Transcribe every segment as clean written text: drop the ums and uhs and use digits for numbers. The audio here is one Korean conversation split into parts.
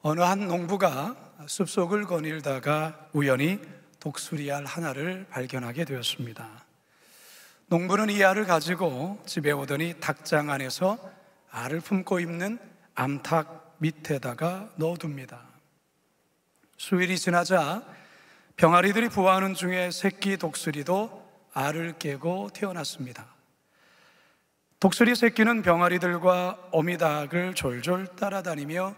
어느 한 농부가 숲속을 거닐다가 우연히 독수리알 하나를 발견하게 되었습니다. 농부는 이 알을 가지고 집에 오더니 닭장 안에서 알을 품고 있는 암탉 밑에다가 넣어둡니다. 수일이 지나자 병아리들이 부화하는 중에 새끼 독수리도 알을 깨고 태어났습니다. 독수리 새끼는 병아리들과 어미닭을 졸졸 따라다니며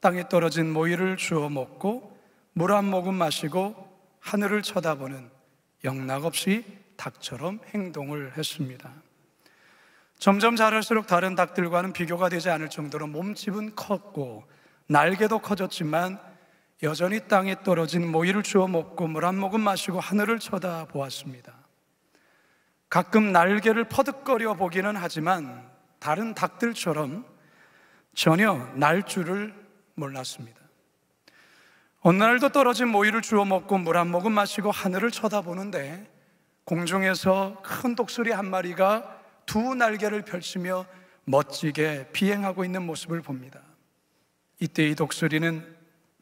땅에 떨어진 모이를 주워 먹고 물 한 모금 마시고 하늘을 쳐다보는 영락없이 닭처럼 행동을 했습니다. 점점 자랄수록 다른 닭들과는 비교가 되지 않을 정도로 몸집은 컸고 날개도 커졌지만 여전히 땅에 떨어진 모이를 주워 먹고 물 한 모금 마시고 하늘을 쳐다보았습니다. 가끔 날개를 퍼득거려 보기는 하지만 다른 닭들처럼 전혀 날 줄을 몰랐습니다. 어느 날도 떨어진 모이를 주워 먹고 물 한 모금 마시고 하늘을 쳐다보는데 공중에서 큰 독수리 한 마리가 두 날개를 펼치며 멋지게 비행하고 있는 모습을 봅니다. 이때 이 독수리는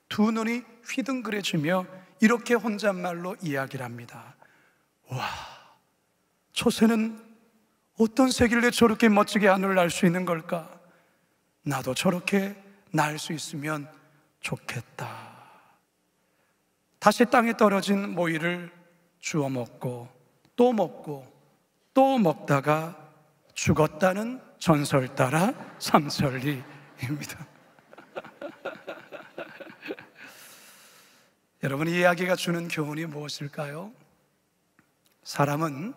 두 눈이 휘둥그레지며 이렇게 혼잣말로 이야기를 합니다. 와, 저 새는 어떤 새길래 저렇게 멋지게 하늘을 날 수 있는 걸까? 나도 저렇게 날 수 있으면 좋겠다. 다시 땅에 떨어진 모이를 주워 먹고 또 먹다가 죽었다는 전설 따라 삼천리입니다. 여러분, 이 이야기가 주는 교훈이 무엇일까요? 사람은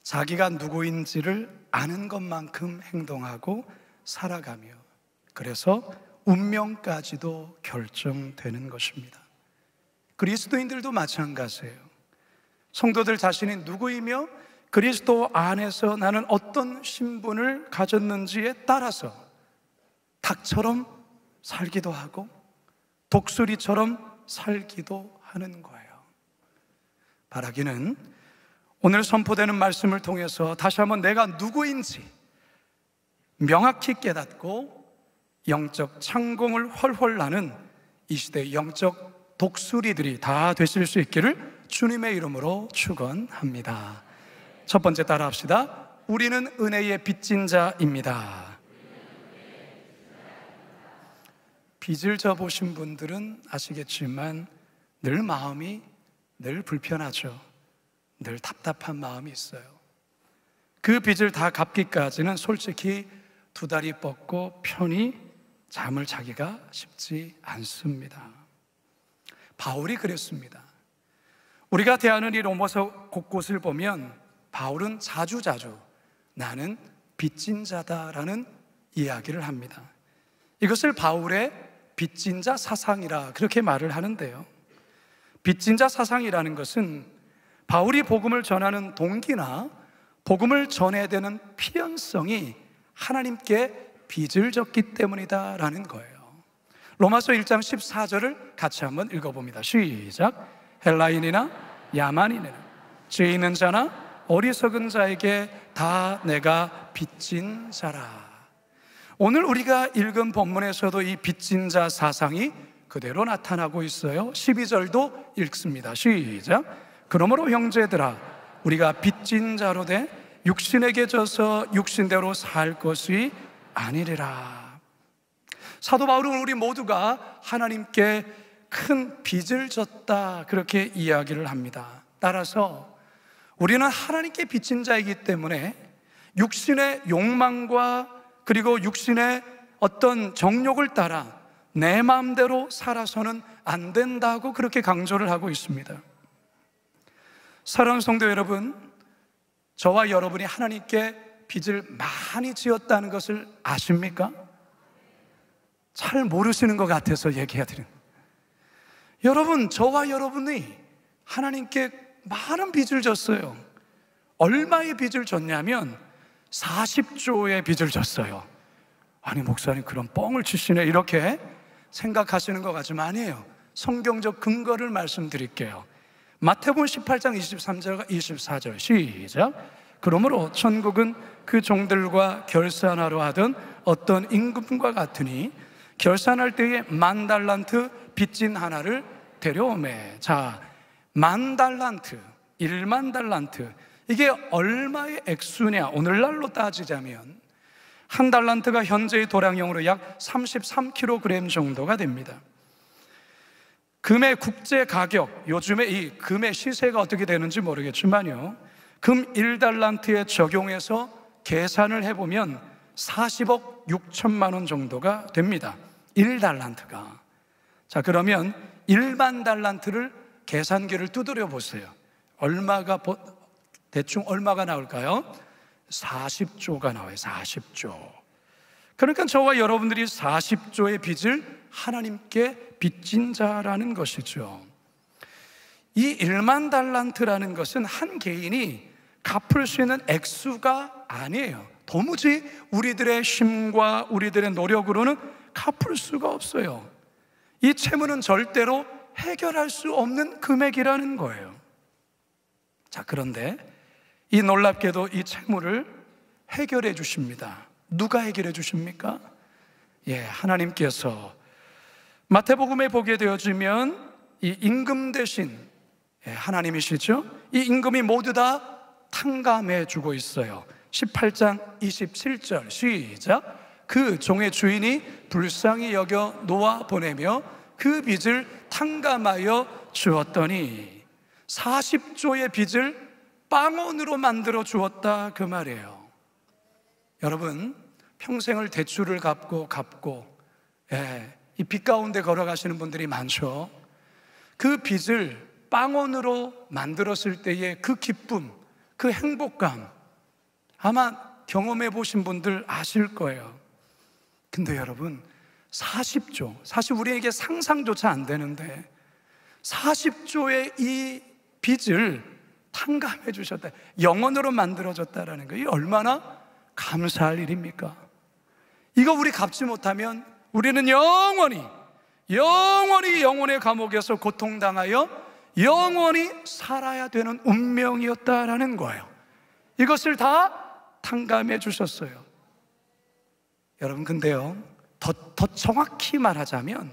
자기가 누구인지를 아는 것만큼 행동하고 살아가며 그래서 운명까지도 결정되는 것입니다. 그리스도인들도 마찬가지예요. 성도들 자신이 누구이며 그리스도 안에서 나는 어떤 신분을 가졌는지에 따라서 닭처럼 살기도 하고 독수리처럼 살기도 하는 거예요. 바라기는 오늘 선포되는 말씀을 통해서 다시 한번 내가 누구인지 명확히 깨닫고 영적 창공을 훨훨 나는 이 시대의 영적 독수리들이 다 되실 수 있기를 주님의 이름으로 축원합니다. 첫 번째 따라 합시다. 우리는 은혜의 빚진 자입니다. 빚을 져보신 분들은 아시겠지만 늘 마음이 늘 불편하죠. 늘 답답한 마음이 있어요. 그 빚을 다 갚기까지는 솔직히 두 다리 뻗고 편히 잠을 자기가 쉽지 않습니다. 바울이 그랬습니다. 우리가 대하는 이 로마서 곳곳을 보면 바울은 자주자주 나는 빚진 자다라는 이야기를 합니다. 이것을 바울의 빚진 자 사상이라 그렇게 말을 하는데요. 빚진 자 사상이라는 것은 바울이 복음을 전하는 동기나 복음을 전해야 되는 필연성이 하나님께 빚을 졌기 때문이다라는 거예요. 로마서 1장 14절을 같이 한번 읽어봅니다. 시작. 헬라인이나 야만인이나 죄 있는 자나 어리석은 자에게 다 내가 빚진 자라. 오늘 우리가 읽은 본문에서도 이 빚진 자 사상이 그대로 나타나고 있어요. 12절도 읽습니다. 시작. 그러므로 형제들아 우리가 빚진 자로 돼 육신에게 져서 육신대로 살 것이 아니리라. 사도 바울은 우리 모두가 하나님께 큰 빚을 졌다 그렇게 이야기를 합니다. 따라서 우리는 하나님께 빚진 자이기 때문에 육신의 욕망과 그리고 육신의 어떤 정욕을 따라 내 마음대로 살아서는 안 된다고 그렇게 강조를 하고 있습니다. 사랑하는 성도 여러분, 저와 여러분이 하나님께 빚을 많이 지었다는 것을 아십니까? 잘 모르시는 것 같아서 얘기해 드립니다. 여러분, 저와 여러분이 하나님께 많은 빚을 졌어요. 얼마의 빚을 졌냐면 40조의 빚을 졌어요. 아니 목사님 그런 뻥을 치시네 이렇게 생각하시는 것 같지만 아니에요. 성경적 근거를 말씀드릴게요. 마태복음 18장 23절과 24절 시작. 그러므로 천국은 그 종들과 결산하러 하던 어떤 임금과 같으니 결산할 때에 10,000달란트 빚진 하나를 데려오매. 자, 10,000달란트, 10,000달란트, 이게 얼마의 액수냐? 오늘날로 따지자면 한 달란트가 현재의 도량형으로 약 33kg 정도가 됩니다. 금의 국제 가격, 요즘에 이 금의 시세가 어떻게 되는지 모르겠지만요, 금 1달란트에 적용해서 계산을 해보면 40억 6천만 원 정도가 됩니다. 1달란트가. 자, 그러면 10,000달란트를 계산기를 두드려 보세요. 대충 얼마가 나올까요? 40조가 나와요. 40조. 그러니까 저와 여러분들이 40조의 빚을 하나님께 빚진 자라는 것이죠. 이 10,000달란트라는 것은 한 개인이 갚을 수 있는 액수가 아니에요. 도무지 우리들의 힘과 우리들의 노력으로는 갚을 수가 없어요. 이 채무는 절대로 해결할 수 없는 금액이라는 거예요. 자, 그런데 이 놀랍게도 이 채무를 해결해 주십니다. 누가 해결해 주십니까? 하나님께서. 마태복음에 보게 되어지면 이 임금 대신 하나님이시죠? 이 임금이 모두 다 탕감해 주고 있어요. 18장 27절 시작. 그 종의 주인이 불쌍히 여겨 놓아 보내며 그 빚을 탕감하여 주었더니 40조의 빚을 빵원으로 만들어 주었다, 그 말이에요. 여러분, 평생을 대출을 갚고 이 빚 가운데 걸어가시는 분들이 많죠. 그 빚을 빵원으로 만들었을 때의 그 기쁨, 그 행복감, 아마 경험해 보신 분들 아실 거예요. 근데 여러분, 40조, 사실 우리에게 상상조차 안 되는데 40조의 이 빚을 탕감해 주셨다, 영원으로 만들어졌다라는 거, 이 얼마나 감사할 일입니까? 이거 우리 갚지 못하면 우리는 영원히 영혼의 감옥에서 고통당하여 영원히 살아야 되는 운명이었다라는 거예요. 이것을 다 탕감해 주셨어요. 여러분, 근데요, 더 정확히 말하자면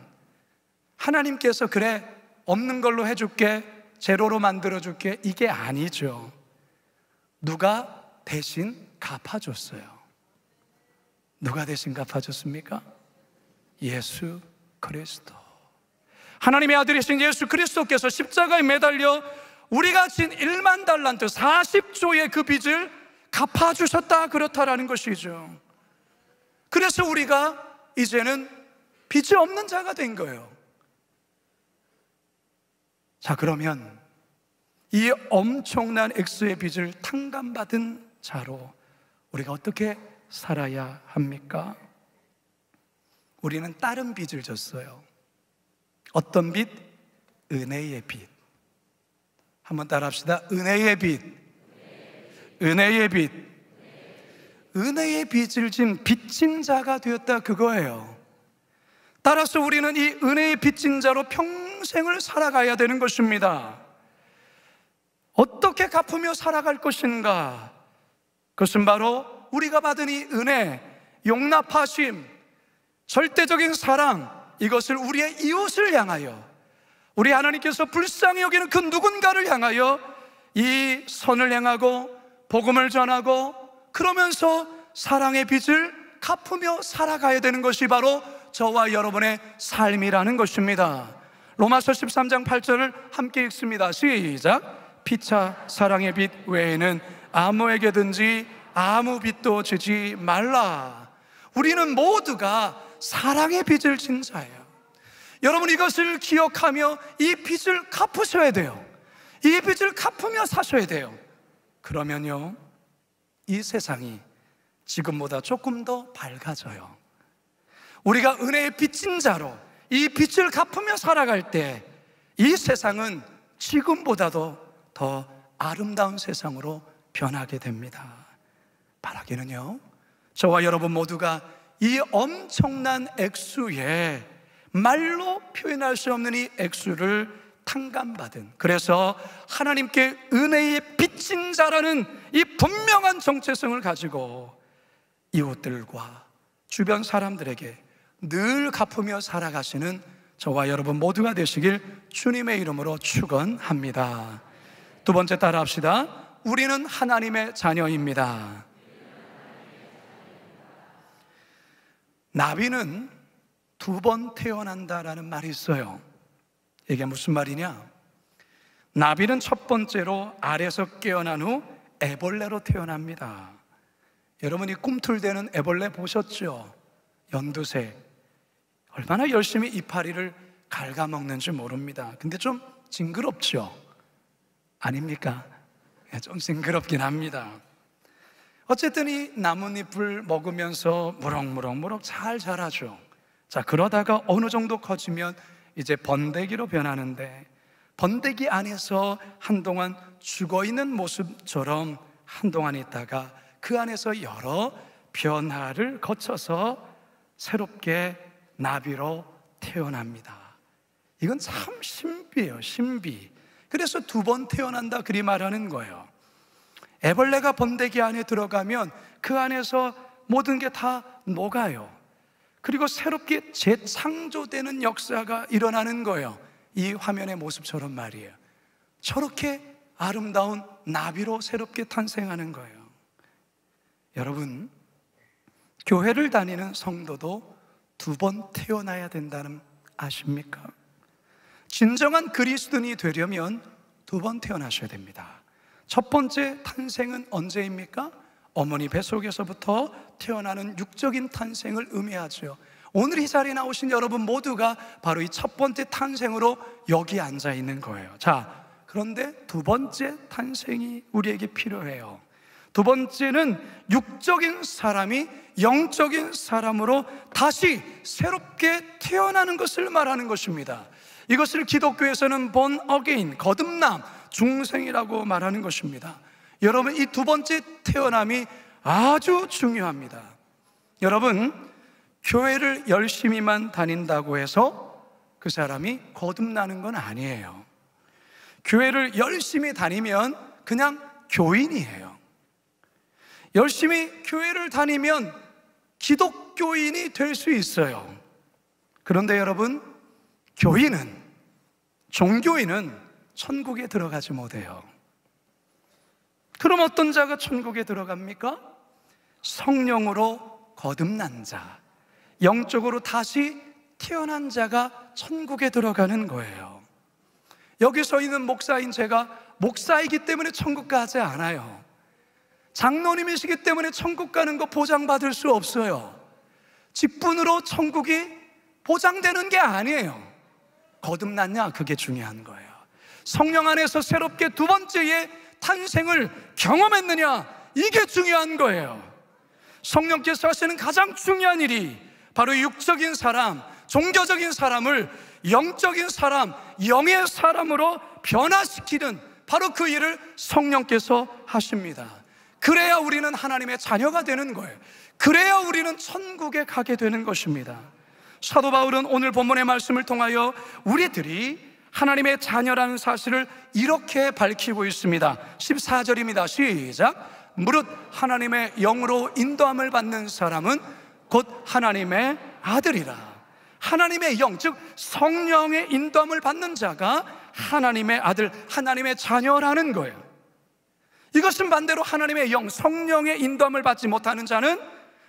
하나님께서 그래, 없는 걸로 해줄게, 제로로 만들어줄게, 이게 아니죠. 누가 대신 갚아줬어요. 누가 대신 갚아줬습니까? 예수 그리스도. 하나님의 아들이신 예수 그리스도께서 십자가에 매달려 우리가 진 10,000달란트 40조의 그 빚을 갚아주셨다, 그렇다라는 것이죠. 그래서 우리가 이제는 빚이 없는 자가 된 거예요. 자, 그러면 이 엄청난 액수의 빚을 탕감받은 자로 우리가 어떻게 살아야 합니까? 우리는 다른 빚을 졌어요. 어떤 빚? 은혜의 빚. 한번 따라 합시다. 은혜의 빚. 은혜의 빚. 은혜의 빚을 진 빚진 자가 되었다, 그거예요. 따라서 우리는 이 은혜의 빚진 자로 평생을 살아가야 되는 것입니다. 어떻게 갚으며 살아갈 것인가? 그것은 바로 우리가 받은 이 은혜, 용납하심, 절대적인 사랑, 이것을 우리의 이웃을 향하여, 우리 하나님께서 불쌍히 여기는 그 누군가를 향하여 이 선을 행하고 복음을 전하고, 그러면서 사랑의 빚을 갚으며 살아가야 되는 것이 바로 저와 여러분의 삶이라는 것입니다. 로마서 13장 8절을 함께 읽습니다. 시작. 피차 사랑의 빚 외에는 아무에게든지 아무 빚도 지지 말라. 우리는 모두가 사랑의 빚을 진 자예요. 여러분, 이것을 기억하며 이 빚을 갚으셔야 돼요. 이 빚을 갚으며 사셔야 돼요. 그러면요, 이 세상이 지금보다 조금 더 밝아져요. 우리가 은혜의 빚진 자로 이 빚을 갚으며 살아갈 때 이 세상은 지금보다도 더 아름다운 세상으로 변하게 됩니다. 바라기는요, 저와 여러분 모두가 이 엄청난 액수에, 말로 표현할 수 없는 이 액수를 탕감받은, 그래서 하나님께 은혜의 빚진 자라는 이 분명한 정체성을 가지고 이웃들과 주변 사람들에게 늘 갚으며 살아가시는 저와 여러분 모두가 되시길 주님의 이름으로 축원합니다. 두 번째 따라 합시다. 우리는 하나님의 자녀입니다. 나비는 2번 태어난다라는 말이 있어요. 이게 무슨 말이냐? 나비는 첫 번째로 알에서 깨어난 후 애벌레로 태어납니다. 여러분이 꿈틀대는 애벌레 보셨죠? 연두색. 얼마나 열심히 이파리를 갉아먹는지 모릅니다. 근데 좀 징그럽죠? 아닙니까? 좀 징그럽긴 합니다. 어쨌든 이 나뭇잎을 먹으면서 무럭무럭 잘 자라죠. 자, 그러다가 어느 정도 커지면 이제 번데기로 변하는데, 번데기 안에서 한동안 죽어있는 모습처럼 한동안 있다가 그 안에서 여러 변화를 거쳐서 새롭게 나비로 태어납니다. 이건 참 신비예요, 신비. 그래서 2번 태어난다 그리 말하는 거예요. 애벌레가 번데기 안에 들어가면 그 안에서 모든 게 다 녹아요. 그리고 새롭게 재창조되는 역사가 일어나는 거예요. 이 화면의 모습처럼 말이에요. 저렇게 아름다운 나비로 새롭게 탄생하는 거예요. 여러분, 교회를 다니는 성도도 2번 태어나야 된다는 아십니까? 진정한 그리스도인이 되려면 2번 태어나셔야 됩니다. 첫 번째 탄생은 언제입니까? 어머니 뱃속에서부터 태어나는 육적인 탄생을 의미하죠. 오늘 이 자리에 나오신 여러분 모두가 바로 이 첫 번째 탄생으로 여기 앉아 있는 거예요. 자, 그런데 2번째 탄생이 우리에게 필요해요. 2번째는 육적인 사람이 영적인 사람으로 다시 새롭게 태어나는 것을 말하는 것입니다. 이것을 기독교에서는 born again, 거듭남, 중생이라고 말하는 것입니다. 여러분, 이 2번째 태어남이 아주 중요합니다. 여러분, 교회를 열심히만 다닌다고 해서 그 사람이 거듭나는 건 아니에요. 교회를 열심히 다니면 그냥 교인이에요. 열심히 교회를 다니면 기독교인이 될 수 있어요. 그런데 여러분, 교인은, 종교인은 천국에 들어가지 못해요. 그럼 어떤 자가 천국에 들어갑니까? 성령으로 거듭난 자, 영적으로 다시 태어난 자가 천국에 들어가는 거예요. 여기 서 있는 목사인 제가 목사이기 때문에 천국 가지 않아요. 장로님이시기 때문에 천국 가는 거 보장받을 수 없어요. 직분으로 천국이 보장되는 게 아니에요. 거듭났냐? 그게 중요한 거예요. 성령 안에서 새롭게 2번째의 탄생을 경험했느냐? 이게 중요한 거예요. 성령께서 하시는 가장 중요한 일이 바로 육적인 사람, 종교적인 사람을 영적인 사람, 영의 사람으로 변화시키는 바로 그 일을 성령께서 하십니다. 그래야 우리는 하나님의 자녀가 되는 거예요. 그래야 우리는 천국에 가게 되는 것입니다. 사도 바울은 오늘 본문의 말씀을 통하여 우리들이 하나님의 자녀라는 사실을 이렇게 밝히고 있습니다. 14절입니다. 시작. 무릇 하나님의 영으로 인도함을 받는 사람은 곧 하나님의 아들이라. 하나님의 영, 즉 성령의 인도함을 받는 자가 하나님의 아들, 하나님의 자녀라는 거예요. 이것은 반대로 하나님의 영, 성령의 인도함을 받지 못하는 자는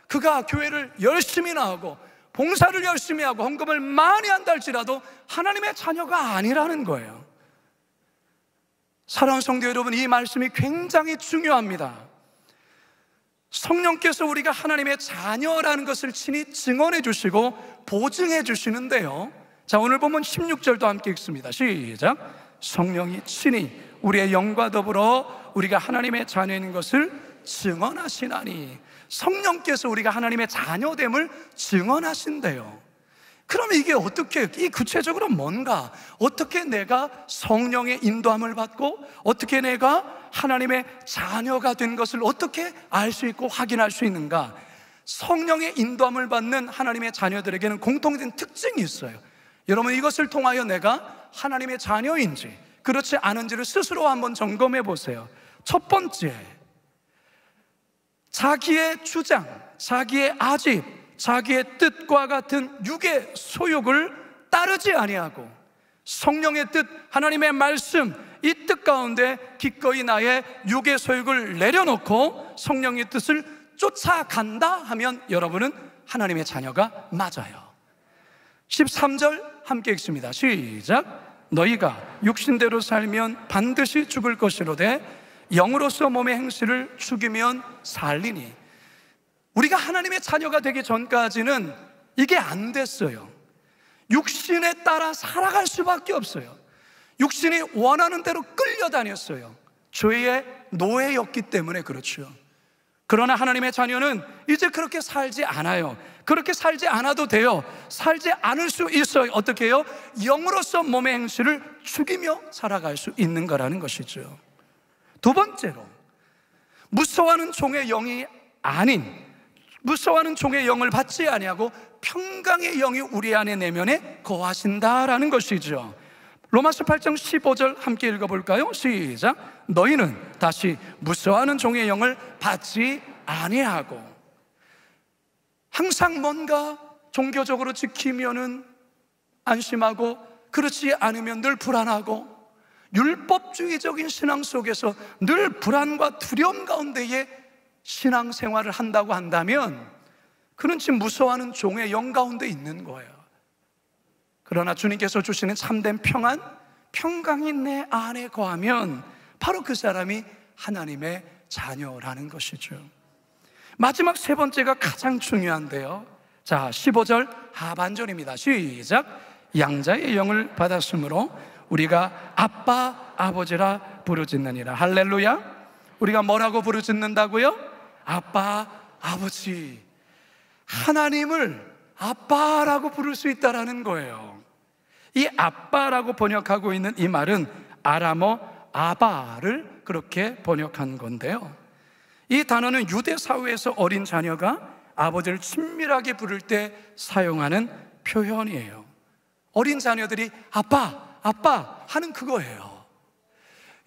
그가 교회를 열심히 나오고 봉사를 열심히 하고 헌금을 많이 한다 할지라도 하나님의 자녀가 아니라는 거예요. 사랑하는 성도 여러분, 이 말씀이 굉장히 중요합니다. 성령께서 우리가 하나님의 자녀라는 것을 친히 증언해 주시고 보증해 주시는데요, 자, 오늘 보면 16절도 함께 읽습니다. 시작. 성령이 친히 우리의 영과 더불어 우리가 하나님의 자녀인 것을 증언하시나니. 성령께서 우리가 하나님의 자녀됨을 증언하신대요. 그럼 이게 어떻게, 이 구체적으로 뭔가, 어떻게 내가 성령의 인도함을 받고 어떻게 내가 하나님의 자녀가 된 것을 어떻게 알 수 있고 확인할 수 있는가? 성령의 인도함을 받는 하나님의 자녀들에게는 공통된 특징이 있어요. 여러분, 이것을 통하여 내가 하나님의 자녀인지 그렇지 않은지를 스스로 한번 점검해 보세요. 첫 번째, 자기의 주장, 자기의 아집, 자기의 뜻과 같은 육의 소욕을 따르지 아니하고 성령의 뜻, 하나님의 말씀, 이 뜻 가운데 기꺼이 나의 육의 소욕을 내려놓고 성령의 뜻을 쫓아간다 하면 여러분은 하나님의 자녀가 맞아요. 13절 함께 읽습니다. 시작. 너희가 육신대로 살면 반드시 죽을 것이로되 영으로서 몸의 행실을 죽이면 살리니. 우리가 하나님의 자녀가 되기 전까지는 이게 안 됐어요. 육신에 따라 살아갈 수밖에 없어요. 육신이 원하는 대로 끌려다녔어요. 죄의 노예였기 때문에 그렇죠. 그러나 하나님의 자녀는 이제 그렇게 살지 않아요. 그렇게 살지 않아도 돼요. 살지 않을 수 있어요. 어떻게 해요? 영으로서 몸의 행실을 죽이며 살아갈 수 있는 거라는 것이죠. 두 번째로, 무서워하는 종의 영이 아닌, 무서워하는 종의 영을 받지 아니하고 평강의 영이 우리 안에 내면에 거하신다라는 것이죠. 로마서 8장 15절 함께 읽어볼까요? 시작. 너희는 다시 무서워하는 종의 영을 받지 아니하고. 항상 뭔가 종교적으로 지키면은 안심하고, 그렇지 않으면 늘 불안하고, 율법주의적인 신앙 속에서 늘 불안과 두려움 가운데에 신앙생활을 한다고 한다면 그는 지금 무서워하는 종의 영 가운데 있는 거예요. 그러나 주님께서 주시는 참된 평안, 평강이 내 안에 거하면 바로 그 사람이 하나님의 자녀라는 것이죠. 마지막 세 번째가 가장 중요한데요. 자, 15절 하반절입니다. 시작. 양자의 영을 받았으므로 우리가 아빠, 아버지라 부르짖느니라. 할렐루야. 우리가 뭐라고 부르짖는다고요? 아빠, 아버지. 하나님을 아빠라고 부를 수 있다라는 거예요. 이 아빠라고 번역하고 있는 이 말은 아람어 아바를 그렇게 번역한 건데요, 이 단어는 유대 사회에서 어린 자녀가 아버지를 친밀하게 부를 때 사용하는 표현이에요. 어린 자녀들이 아빠, 아빠 하는 그거예요.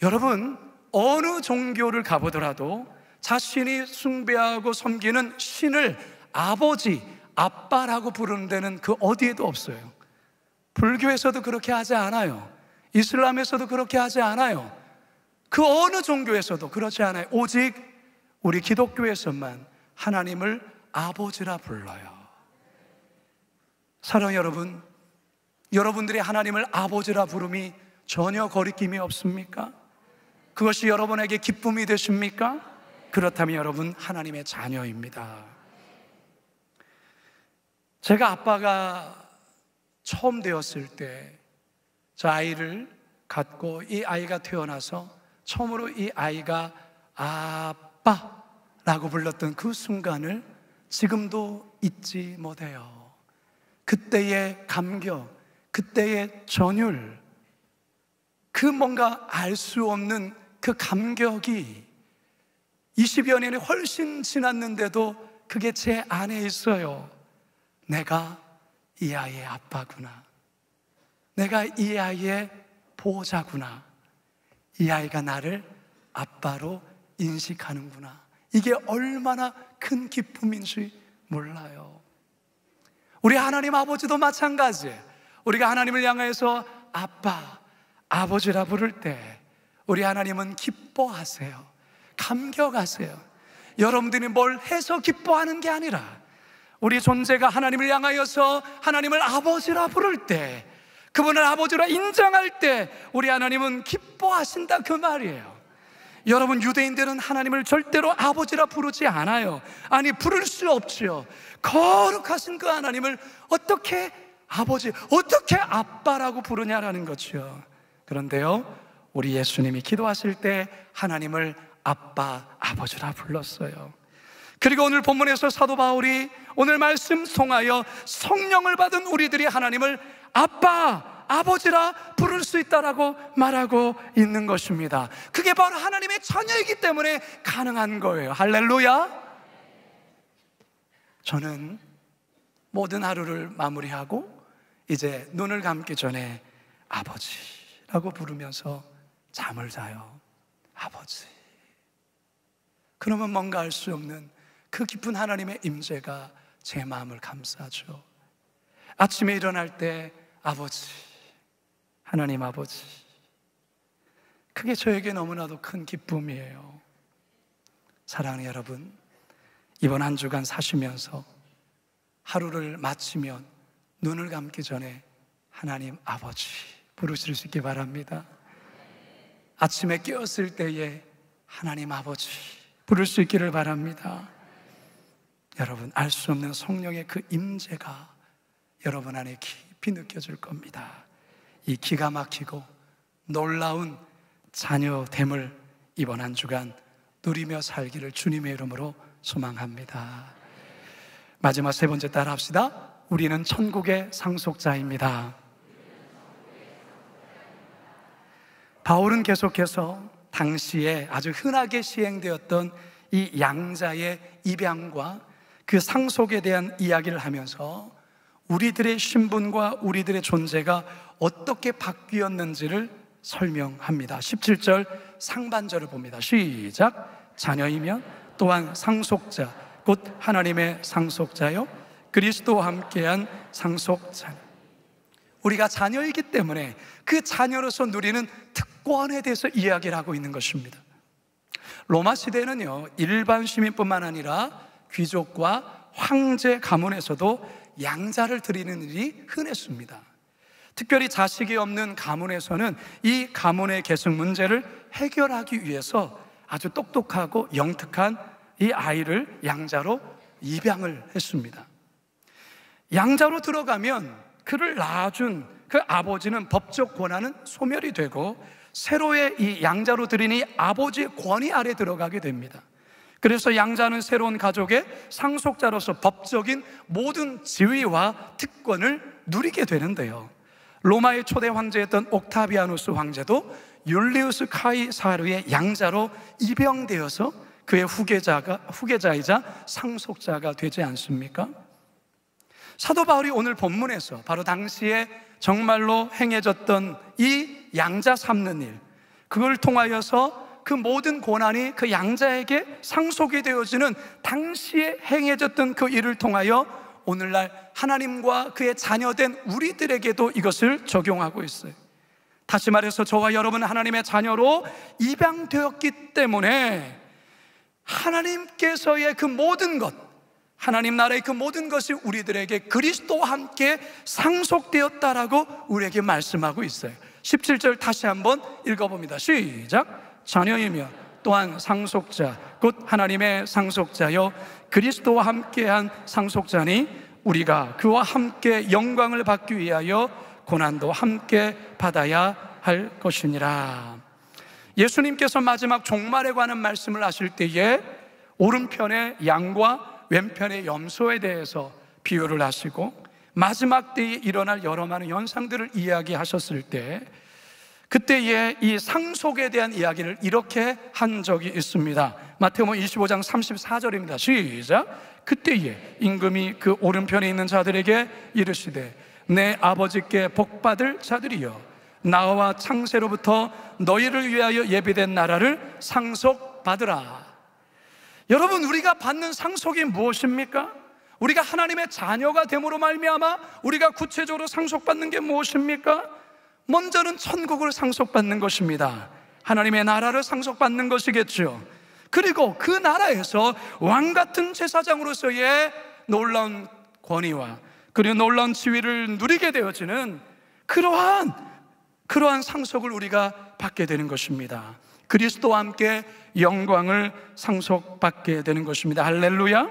여러분, 어느 종교를 가보더라도 자신이 숭배하고 섬기는 신을 아버지, 아빠라고 부르는 데는 그 어디에도 없어요. 불교에서도 그렇게 하지 않아요. 이슬람에서도 그렇게 하지 않아요. 그 어느 종교에서도 그렇지 않아요. 오직 우리 기독교에서만 하나님을 아버지라 불러요. 사랑하는 여러분, 여러분들이 하나님을 아버지라 부름이 전혀 거리낌이 없습니까? 그것이 여러분에게 기쁨이 되십니까? 그렇다면 여러분 하나님의 자녀입니다. 제가 아빠가 처음 되었을 때, 저 아이를 갖고 이 아이가 태어나서 처음으로 이 아이가 아빠라고 불렀던 그 순간을 지금도 잊지 못해요. 그때의 감격, 그때의 전율, 그 뭔가 알 수 없는 그 감격이 20여 년이 훨씬 지났는데도 그게 제 안에 있어요. 내가 이 아이의 아빠구나. 내가 이 아이의 보호자구나. 이 아이가 나를 아빠로 인식하는구나. 이게 얼마나 큰 기쁨인지 몰라요. 우리 하나님 아버지도 마찬가지예요. 우리가 하나님을 향해서 아빠, 아버지라 부를 때 우리 하나님은 기뻐하세요. 감격하세요. 여러분들이 뭘 해서 기뻐하는 게 아니라 우리 존재가 하나님을 향하여서 하나님을 아버지라 부를 때, 그분을 아버지라 인정할 때 우리 하나님은 기뻐하신다, 그 말이에요. 여러분, 유대인들은 하나님을 절대로 아버지라 부르지 않아요. 아니, 부를 수 없죠. 거룩하신 그 하나님을 어떻게 아버지, 어떻게 아빠라고 부르냐라는 거죠. 그런데요, 우리 예수님이 기도하실 때 하나님을 아빠, 아버지라 불렀어요. 그리고 오늘 본문에서 사도 바울이 오늘 말씀 통하여 성령을 받은 우리들이 하나님을 아빠, 아버지라 부를 수 있다라고 말하고 있는 것입니다. 그게 바로 하나님의 자녀이기 때문에 가능한 거예요. 할렐루야. 저는 모든 하루를 마무리하고 이제 눈을 감기 전에 아버지라고 부르면서 잠을 자요. 아버지. 그러면 뭔가 알 수 없는 그 깊은 하나님의 임재가 제 마음을 감싸죠. 아침에 일어날 때 아버지, 하나님 아버지, 그게 저에게 너무나도 큰 기쁨이에요. 사랑하는 여러분, 이번 한 주간 사시면서 하루를 마치면 눈을 감기 전에 하나님 아버지 부르실 수 있기 바랍니다. 아침에 깨었을 때에 하나님 아버지 부를 수 있기를 바랍니다. 여러분, 알 수 없는 성령의 그 임재가 여러분 안에 깊이 느껴질 겁니다. 이 기가 막히고 놀라운 자녀됨을 이번 한 주간 누리며 살기를 주님의 이름으로 소망합니다. 마지막 세 번째 따라 합시다. 우리는 천국의 상속자입니다. 바울은 계속해서 당시에 아주 흔하게 시행되었던 이 양자의 입양과 그 상속에 대한 이야기를 하면서 우리들의 신분과 우리들의 존재가 어떻게 바뀌었는지를 설명합니다. 17절 상반절을 봅니다. 시작. 자녀이면 또한 상속자, 곧 하나님의 상속자요 그리스도와 함께한 상속자. 우리가 자녀이기 때문에 그 자녀로서 누리는 특권에 대해서 이야기를 하고 있는 것입니다. 로마 시대에는요, 일반 시민뿐만 아니라 귀족과 황제 가문에서도 양자를 드리는 일이 흔했습니다. 특별히 자식이 없는 가문에서는 이 가문의 계승 문제를 해결하기 위해서 아주 똑똑하고 영특한 이 아이를 양자로 입양을 했습니다. 양자로 들어가면 그를 낳아준 그 아버지는 법적 권한은 소멸이 되고 새로의 이 양자로 들인 이 아버지의 권위 아래 들어가게 됩니다. 그래서 양자는 새로운 가족의 상속자로서 법적인 모든 지위와 특권을 누리게 되는데요, 로마의 초대 황제였던 옥타비아누스 황제도 율리우스 카이사르의 양자로 입양되어서 그의 후계자이자 상속자가 되지 않습니까? 사도 바울이 오늘 본문에서 바로 당시에 정말로 행해졌던 이 양자 삼는 일, 그걸 통하여서 그 모든 고난이 그 양자에게 상속이 되어지는 당시에 행해졌던 그 일을 통하여 오늘날 하나님과 그의 자녀된 우리들에게도 이것을 적용하고 있어요. 다시 말해서 저와 여러분은 하나님의 자녀로 입양되었기 때문에 하나님께서의 그 모든 것, 하나님 나라의 그 모든 것이 우리들에게 그리스도와 함께 상속되었다라고 우리에게 말씀하고 있어요. 17절 다시 한번 읽어봅니다. 시작. 자녀이며 또한 상속자, 곧 하나님의 상속자요 그리스도와 함께한 상속자니 우리가 그와 함께 영광을 받기 위하여 고난도 함께 받아야 할 것이니라. 예수님께서 마지막 종말에 관한 말씀을 하실 때에 오른편의 양과 왼편의 염소에 대해서 비유를 하시고 마지막 때에 일어날 여러 많은 현상들을 이야기하셨을 때 그때에 이 상속에 대한 이야기를 이렇게 한 적이 있습니다. 마태복음 25장 34절입니다. 시작. 그때에 임금이 그 오른편에 있는 자들에게 이르시되 내 아버지께 복받을 자들이여 나와 창세로부터 너희를 위하여 예비된 나라를 상속받으라. 여러분, 우리가 받는 상속이 무엇입니까? 우리가 하나님의 자녀가 됨으로 말미암아 우리가 구체적으로 상속받는 게 무엇입니까? 먼저는 천국을 상속받는 것입니다. 하나님의 나라를 상속받는 것이겠죠. 그리고 그 나라에서 왕같은 제사장으로서의 놀라운 권위와 그리고 놀라운 지위를 누리게 되어지는 그러한 상속을 우리가 받게 되는 것입니다. 그리스도와 함께 영광을 상속받게 되는 것입니다. 할렐루야.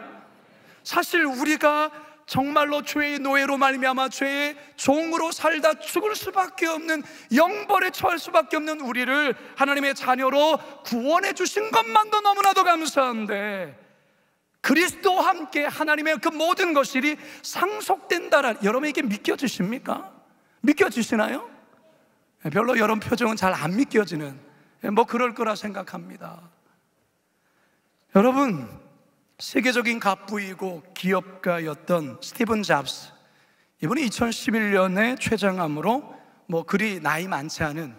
사실 우리가 정말로 죄의 노예로 말미암아 죄의 종으로 살다 죽을 수밖에 없는, 영벌에 처할 수밖에 없는 우리를 하나님의 자녀로 구원해 주신 것만도 너무나도 감사한데 그리스도와 함께 하나님의 그 모든 것이 상속된다라는, 여러분 이게 믿겨지십니까? 믿겨지시나요? 별로 여러분 표정은 잘 안 믿겨지는, 뭐 그럴 거라 생각합니다. 여러분, 세계적인 갑부이고 기업가였던 스티븐 잡스, 이분이 2011년에 췌장암으로 그리 나이 많지 않은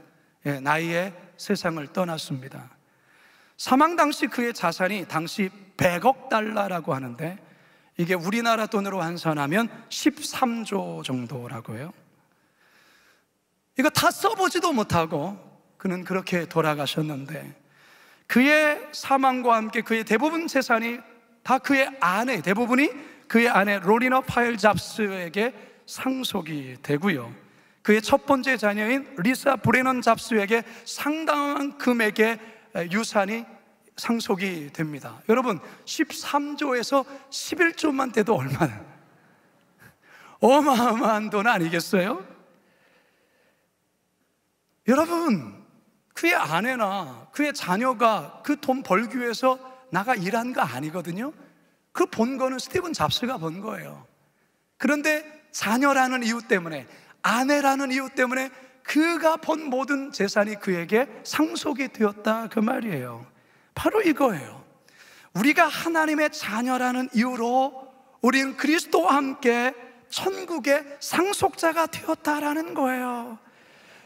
나이에 세상을 떠났습니다. 사망 당시 그의 자산이 당시 100억 달러라고 하는데 이게 우리나라 돈으로 환산하면 13조 정도라고 해요. 이거 다 써보지도 못하고 그는 그렇게 돌아가셨는데, 그의 사망과 함께 그의 대부분 재산이 다 그의 아내, 대부분이 그의 아내 로리나 파일 잡스에게 상속이 되고요, 그의 첫 번째 자녀인 리사 브레넌 잡스에게 상당한 금액의 유산이 상속이 됩니다. 여러분, 13조에서 11조만 돼도 얼마나 어마어마한 돈 아니겠어요? 여러분, 그의 아내나 그의 자녀가 그 돈 벌기 위해서 나가 일한 거 아니거든요. 그 번 거는 스티븐 잡스가 번 거예요. 그런데 자녀라는 이유 때문에, 아내라는 이유 때문에 그가 번 모든 재산이 그에게 상속이 되었다, 그 말이에요. 바로 이거예요. 우리가 하나님의 자녀라는 이유로 우리는 그리스도와 함께 천국의 상속자가 되었다라는 거예요.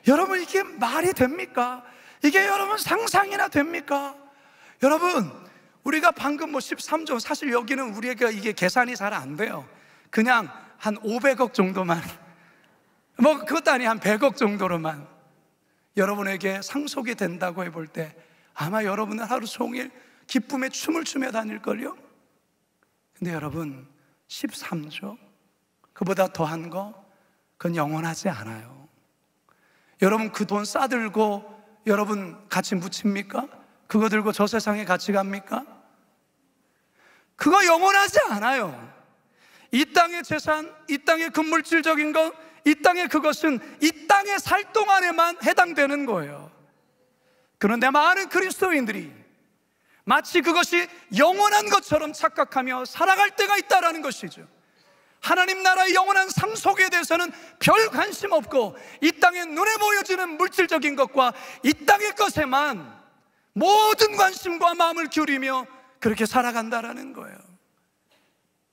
여러분, 이게 말이 됩니까? 이게 여러분 상상이나 됩니까? 여러분, 우리가 방금 13조, 사실 여기는 우리가 이게 계산이 잘 안 돼요. 그냥 한 500억 정도만, 그것도 아니, 한 100억 정도로만 여러분에게 상속이 된다고 해볼 때 아마 여러분은 하루 종일 기쁨에 춤을 추며 다닐걸요? 근데 여러분, 13조, 그보다 더한 거, 그건 영원하지 않아요. 여러분, 그 돈 싸들고 여러분 같이 묻힙니까? 그거 들고 저 세상에 같이 갑니까? 그거 영원하지 않아요. 이 땅의 재산, 이 땅의 금물질적인 것, 이 땅의 그것은 이 땅에 살 동안에만 해당되는 거예요. 그런데 많은 그리스도인들이 마치 그것이 영원한 것처럼 착각하며 살아갈 때가 있다는 것이죠. 하나님 나라의 영원한 상속에 대해서는 별 관심 없고 이 땅에 눈에 보여지는 물질적인 것과 이 땅의 것에만 모든 관심과 마음을 기울이며 그렇게 살아간다라는 거예요.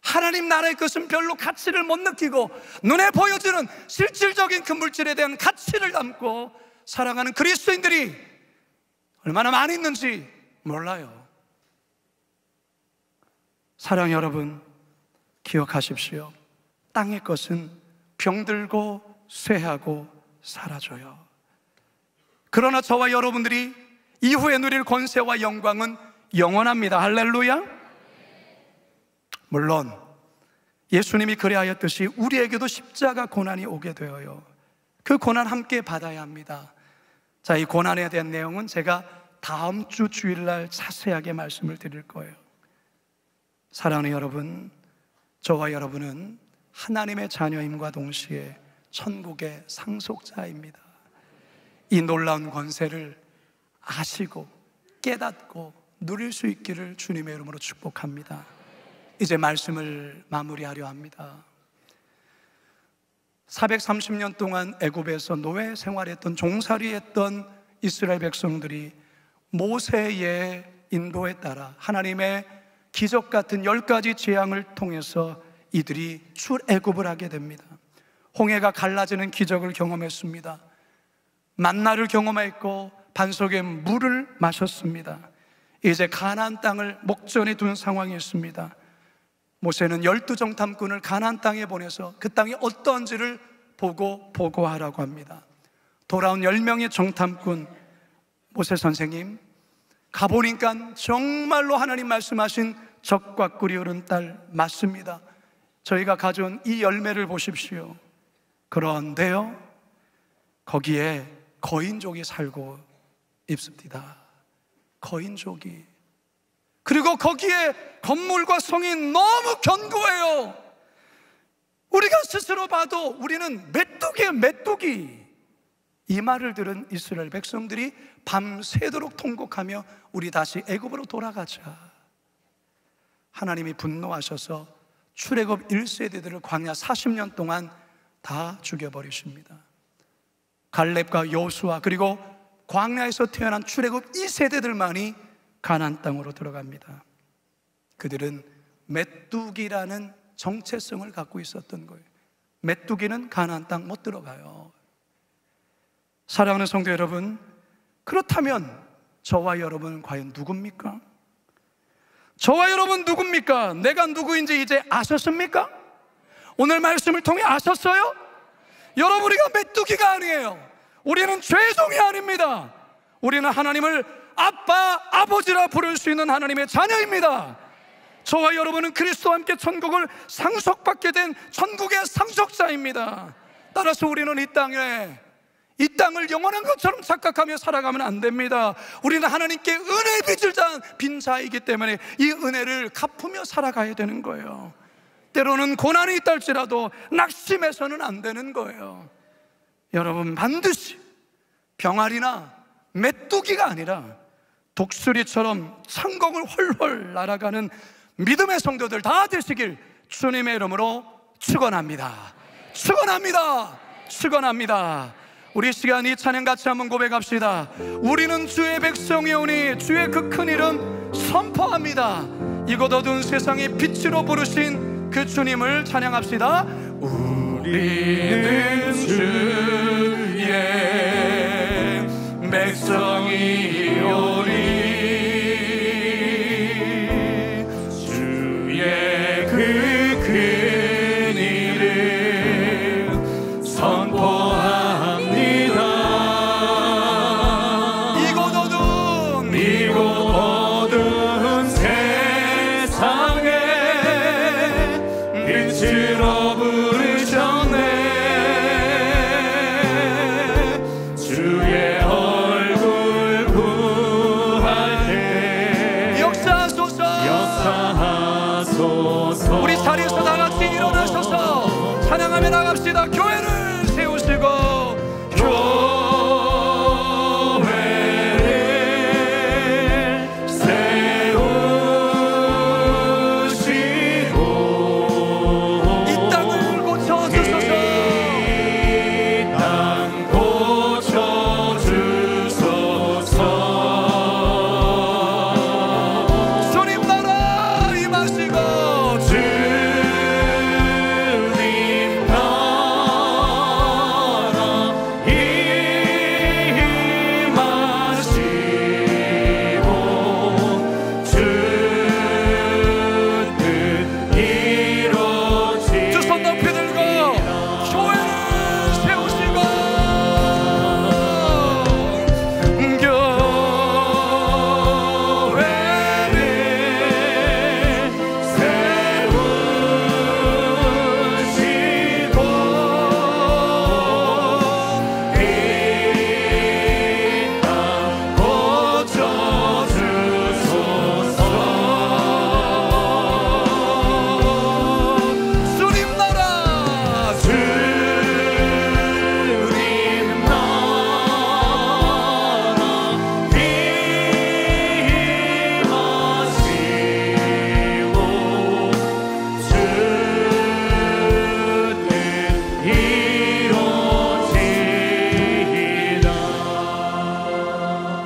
하나님 나라의 것은 별로 가치를 못 느끼고 눈에 보여지는 실질적인 그 물질에 대한 가치를 담고 살아가는 그리스도인들이 얼마나 많이 있는지 몰라요. 사랑 여러분, 기억하십시오. 땅의 것은 병들고 쇠하고 사라져요. 그러나 저와 여러분들이 이후에 누릴 권세와 영광은 영원합니다. 할렐루야. 물론 예수님이 그리하였듯이 우리에게도 십자가 고난이 오게 되어요. 그 고난 함께 받아야 합니다. 자, 이 고난에 대한 내용은 제가 다음 주 주일날 자세하게 말씀을 드릴 거예요. 사랑하는 여러분, 저와 여러분은 하나님의 자녀임과 동시에 천국의 상속자입니다. 이 놀라운 권세를 아시고 깨닫고 누릴 수 있기를 주님의 이름으로 축복합니다. 이제 말씀을 마무리하려 합니다. 430년 동안 애굽에서 노예 생활했던, 종살이했던 이스라엘 백성들이 모세의 인도에 따라 하나님의 기적 같은 10가지 재앙을 통해서 이들이 출애굽을 하게 됩니다. 홍해가 갈라지는 기적을 경험했습니다. 만나를 경험했고 반석의 물을 마셨습니다. 이제 가나안 땅을 목전에 둔 상황이었습니다. 모세는 12정탐꾼을 가나안 땅에 보내서 그 땅이 어떠한지를 보고 보고하라고 합니다. 돌아온 10명의 정탐꾼, 모세 선생님, 가보니까 정말로 하나님 말씀하신 적과 꿀이 흐른 딸 맞습니다. 저희가 가져온 이 열매를 보십시오. 그런데요, 거기에 거인족이 살고 있습니다. 거인족이. 그리고 거기에 건물과 성이 너무 견고해요. 우리가 스스로 봐도 우리는 메뚜기예요, 메뚜기. 이 말을 들은 이스라엘 백성들이 밤새도록 통곡하며 우리 다시 애굽으로 돌아가자. 하나님이 분노하셔서 출애굽 1세대들을 광야 40년 동안 다 죽여버리십니다. 갈렙과 여호수아, 그리고 광야에서 태어난 출애굽 2세대들만이 가나안 땅으로 들어갑니다. 그들은 메뚜기라는 정체성을 갖고 있었던 거예요. 메뚜기는 가나안 땅 못 들어가요. 사랑하는 성도 여러분, 그렇다면 저와 여러분은 과연 누굽니까? 저와 여러분 누굽니까? 내가 누구인지 이제 아셨습니까? 오늘 말씀을 통해 아셨어요? 여러분, 우리가 메뚜기가 아니에요. 우리는 죄종이 아닙니다. 우리는 하나님을 아빠, 아버지라 부를 수 있는 하나님의 자녀입니다. 저와 여러분은 그리스도와 함께 천국을 상속받게 된 천국의 상속자입니다. 따라서 우리는 이 땅을 영원한 것처럼 착각하며 살아가면 안 됩니다. 우리는 하나님께 은혜의 빚을 빈 자이기 때문에 이 은혜를 갚으며 살아가야 되는 거예요. 때로는 고난이 있다 할지라도 낙심해서는 안 되는 거예요. 여러분, 반드시 병아리나 메뚜기가 아니라 독수리처럼 천국을 훨훨 날아가는 믿음의 성도들 다 되시길 주님의 이름으로 축원합니다. 축원합니다. 축원합니다. 우리 시간 이 찬양 같이 한번 고백합시다. 우리는 주의 백성이오니 주의 그 큰 이름 선포합니다. 이곳 어두운 세상에 빛으로 부르신 그 주님을 찬양합시다. 우리는 주의 백성이오니 주의 그 큰 이름 선포합니다. 이곳 어두운 세상에 빛으로 부르셨네. 주의 얼굴 구할 때 역사하소서. 우리 자리에서 다 같이 일어나셔서 찬양하며 나갑시다. 교회를 세우시고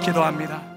기도합니다.